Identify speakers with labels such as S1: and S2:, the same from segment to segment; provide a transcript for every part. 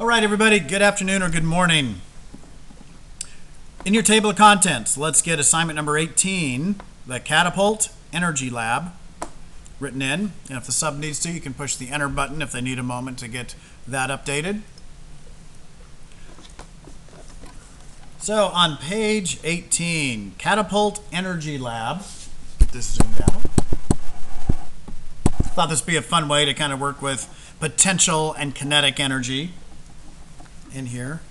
S1: All right, everybody, good afternoon or good morning. In your table of contents, let's get assignment number 18, the Catapult Energy Lab, written in. And if the sub needs to, you can push the enter button if they need a moment to get that updated. So on page 18, Catapult Energy Lab, get this zoomed out. Thought this would be a fun way to kind of work with potential and kinetic energy in here.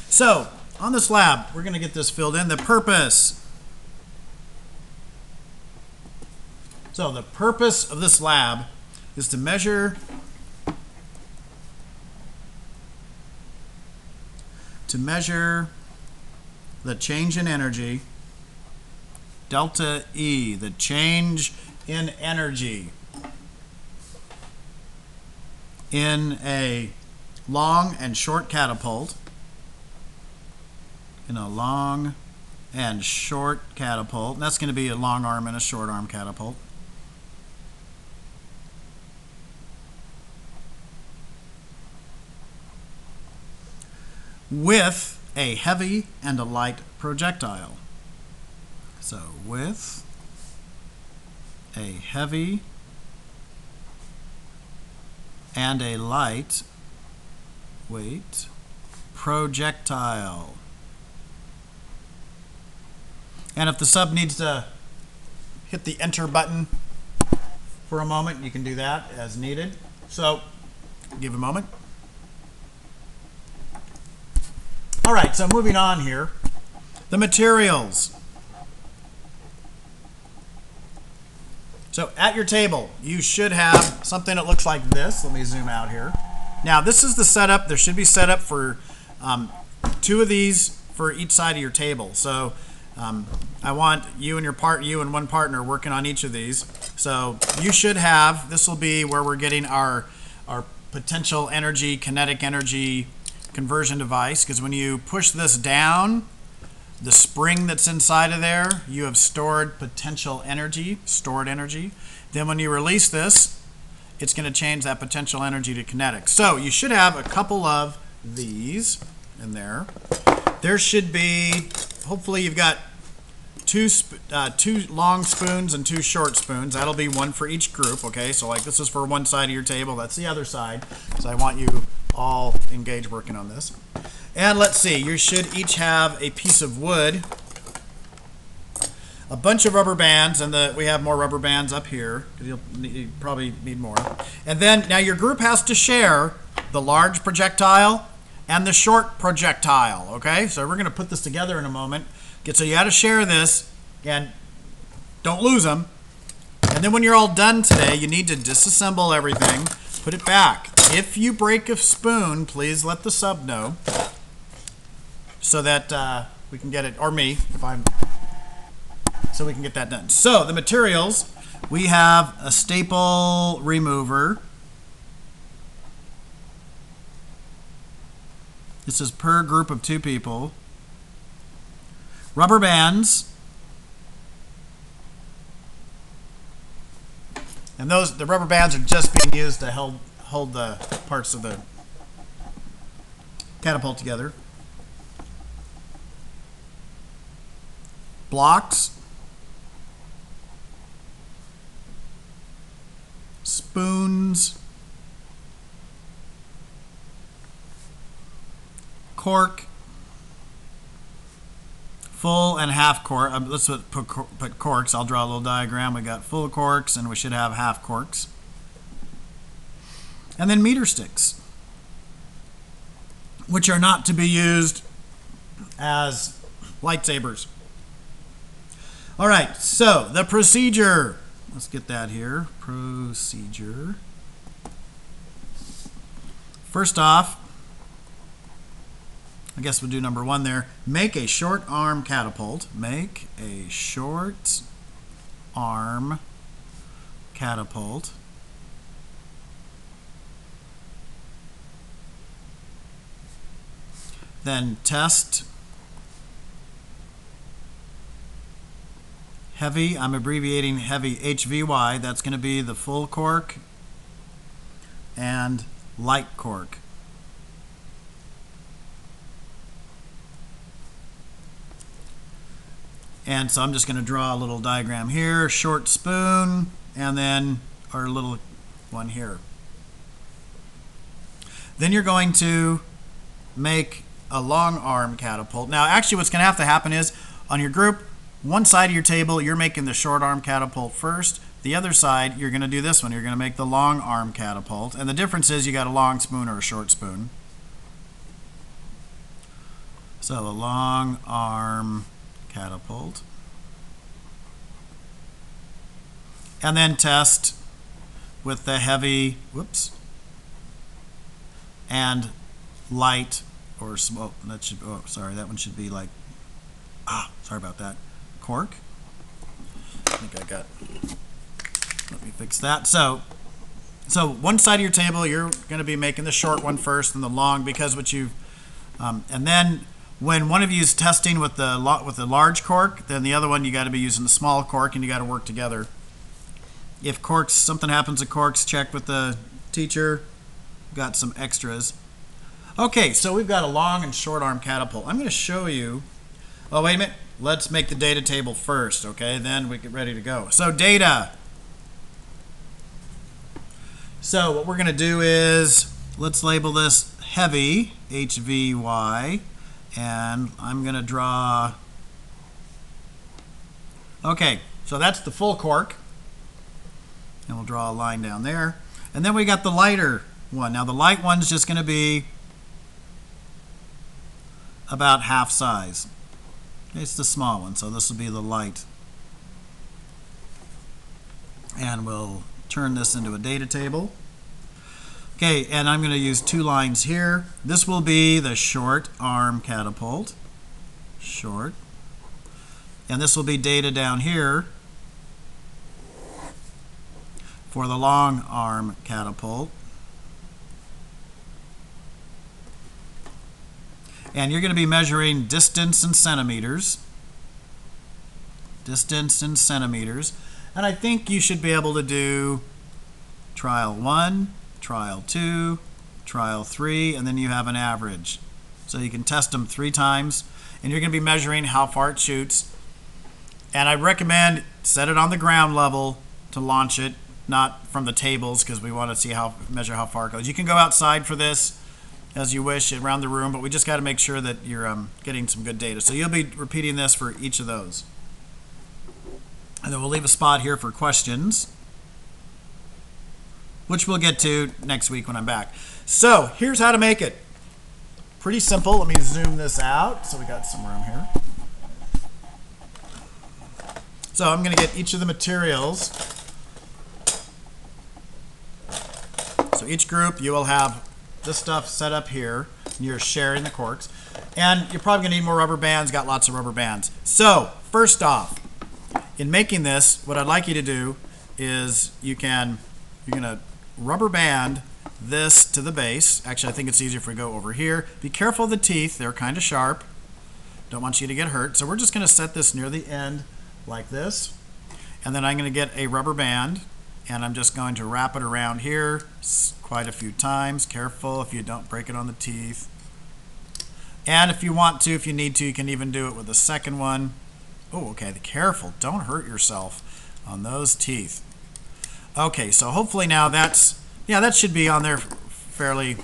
S1: So on this lab, we're going to get this filled in. The purpose. So the purpose of this lab is to measure the change in energy, delta E, the change in energy in a long and short catapult, and that's going to be a long arm and a short arm catapult. With a heavy and a light projectile. So with a heavy and a light weight projectile. And if the sub needs to hit the enter button for a moment, you can do that as needed. So give a moment. All right, so moving on here. The materials. So at your table, you should have something that looks like this. Let me zoom out here. Now this is the setup. There should be setup for two of these for each side of your table. So I want you and one partner working on each of these. So you should have, this will be where we're getting our potential energy, kinetic energy conversion device, because when you push this down, the spring that's inside of there, you have stored potential energy, stored energy. Then when you release this, it's going to change that potential energy to kinetic. So you should have a couple of these in there. There should be, hopefully you've got two long spoons and two short spoons. That'll be one for each group, okay? So like this is for one side of your table, that's the other side. So I want you all engaged working on this. And let's see, you should each have a piece of wood, a bunch of rubber bands, and we have more rubber bands up here, because you probably need more. And then, now your group has to share the large projectile and the short projectile, okay? So we're going to put this together in a moment. So you got to share this, and don't lose them. And then when you're all done today, you need to disassemble everything, put it back. If you break a spoon, please let the sub know so that we can get it, or me, so we can get that done. So the materials, we have a staple remover. This is per group of 2 people. Rubber bands. And the rubber bands are just being used to hold the parts of the catapult together. Blocks. Spoons. Cork. Full and half cork. Let's put corks. I'll draw a little diagram. We got full corks and we should have half corks. And then meter sticks, which are not to be used as lightsabers. All right, so the procedure. Let's get that here. Procedure. First off, I guess we'll do number 1 there. Make a short arm catapult. Make a short arm catapult. Then test heavy. I'm abbreviating heavy HVY. That's going to be the full cork and light cork. And so I'm just going to draw a little diagram here, short spoon, and then our little one here. Then you're going to make a long arm catapult. Now actually what's going to have to happen is on your group, one side of your table you're making the short arm catapult first. The other side you're going to do this one. You're going to make the long arm catapult. And the difference is you got a long spoon or a short spoon. So a long arm catapult. And then test with the heavy, and light or smoke. That should, oh, sorry, that one should be like, sorry about that. Cork. I think I got, let me fix that. So one side of your table, you're going to be making the short one first and the long, because what you, and then when one of you is testing with the large cork, then the other one you got to be using the small cork, and you got to work together. If corks, something happens to corks, check with the teacher. Got some extras. Okay, so we've got a long and short arm catapult. I'm going to show you. Oh, wait a minute. Let's make the data table first, okay? Then we get ready to go. So data. So what we're going to do is, let's label this heavy, HVY, and I'm going to draw. Okay, so that's the full cork. And we'll draw a line down there. And then we got the lighter one. Now the light one's just going to be about half size. It's the small one, so this will be the light. And we'll turn this into a data table. Okay, and I'm going to use 2 lines here. This will be the short arm catapult. Short. And this will be data down here for the long arm catapult. And you're going to be measuring distance in centimeters. Distance in centimeters. And I think you should be able to do trial 1, trial 2, trial 3, and then you have an average. So you can test them 3 times, and you're going to be measuring how far it shoots. And I recommend set it on the ground level to launch it, not from the tables, because we want to see measure how far it goes. You can go outside for this as you wish around the room, but we just got to make sure that you're getting some good data. So you'll be repeating this for each of those. And then we'll leave a spot here for questions, which we'll get to next week when I'm back. So here's how to make it. Pretty simple. Let me zoom this out so we got some room here. So I'm going to get each of the materials. So each group, you will have this stuff set up here. You're sharing the corks. And you're probably going to need more rubber bands. Got lots of rubber bands. So first off, in making this, what I'd like you to do is you're going to rubber band this to the base. Actually, I think it's easier if we go over here. Be careful of the teeth. They're kind of sharp. Don't want you to get hurt. So we're just going to set this near the end like this. And then I'm going to get a rubber band, and I'm just going to wrap it around here quite a few times. Careful if you don't break it on the teeth. And if you want to, if you need to, you can even do it with the second one. Oh, okay, careful. Don't hurt yourself on those teeth. Okay, so hopefully now that should be on there fairly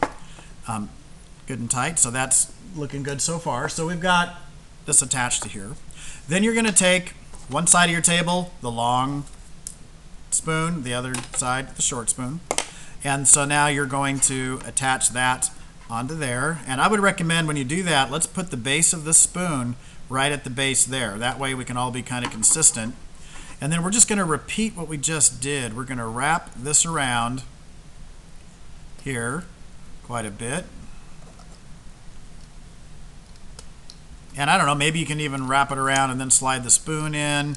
S1: good and tight. So that's looking good so far. So we've got this attached to here. Then you're going to take one side of your table, the long spoon, the other side, the short spoon. And so now you're going to attach that onto there. And I would recommend when you do that, let's put the base of the spoon right at the base there. That way we can all be kind of consistent. And then we're just going to repeat what we just did. We're going to wrap this around here quite a bit. And I don't know, maybe you can even wrap it around and then slide the spoon in.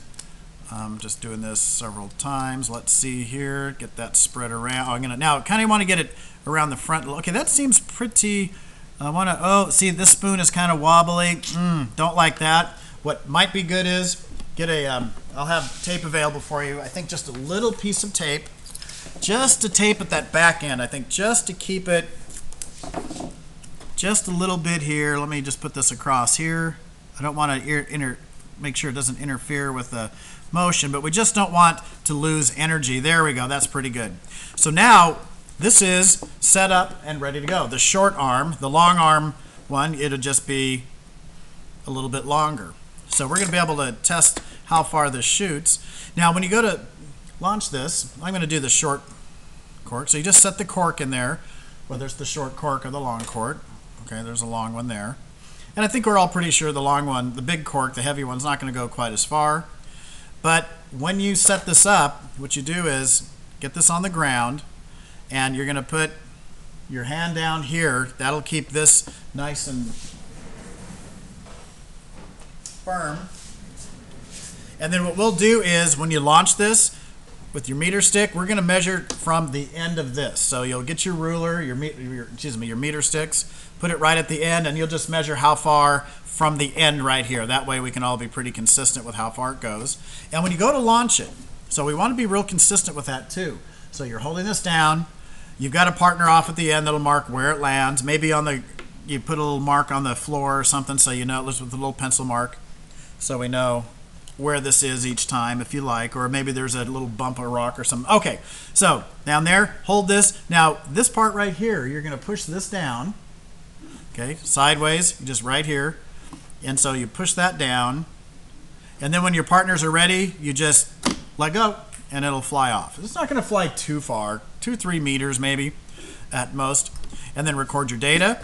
S1: Just doing this several times. Let's see here, get that spread around. Oh, I'm gonna now kind of want to get it around the front. Okay, that seems pretty. I want to. Oh, see, this spoon is kind of wobbly. Don't like that. What might be good is get a. I'll have tape available for you. I think just a little piece of tape, just to tape at that back end. I think just to keep it. Just a little bit here. Let me just put this across here. I don't want to make sure it doesn't interfere with the motion, but we just don't want to lose energy. There we go. That's pretty good. So now this is set up and ready to go. The short arm, the long arm one, it'll just be a little bit longer. So we're going to be able to test how far this shoots. Now when you go to launch this, I'm going to do the short cork. So you just set the cork in there, whether it's the short cork or the long cork. Okay, there's a long one there. And I think we're all pretty sure the long one, the big cork, the heavy one's not going to go quite as far. But when you set this up, what you do is get this on the ground, and you're going to put your hand down here. That'll keep this nice and firm. And then what we'll do is when you launch this with your meter stick, we're going to measure from the end of this. So you'll get your ruler, your meter sticks, put it right at the end, and you'll just measure how far from the end right here. That way we can all be pretty consistent with how far it goes. And when you go to launch it, so we want to be real consistent with that too. So you're holding this down. You've got a partner off at the end that'll mark where it lands. Maybe on the, you put a little mark on the floor or something so you know, with a little pencil mark, so we know where this is each time if you like, or maybe there's a little bump of rock or something. Okay, so down there, hold this. Now this part right here, you're going to push this down, okay, sideways, just right here. And so you push that down, and then when your partners are ready, you just let go and it'll fly off. It's not going to fly too far, 2-3 meters maybe at most. And then record your data.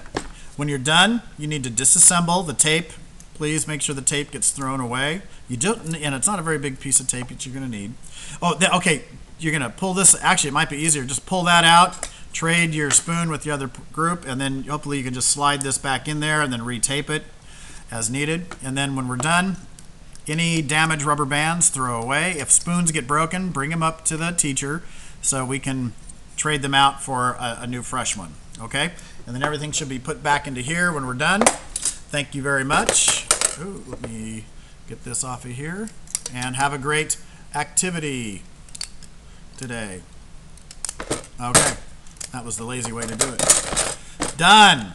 S1: When you're done, you need to disassemble the tape. Please make sure the tape gets thrown away. You don't, and it's not a very big piece of tape that you're going to need. Oh, okay, you're going to pull this. Actually, it might be easier. Just pull that out, trade your spoon with the other group, and then hopefully you can just slide this back in there and then retape it as needed. And then when we're done, any damaged rubber bands, throw away. If spoons get broken, bring them up to the teacher so we can trade them out for a new fresh one. Okay? And then everything should be put back into here when we're done. Thank you very much. Ooh, let me get this off of here. And have a great activity today. Okay. That was the lazy way to do it. Done.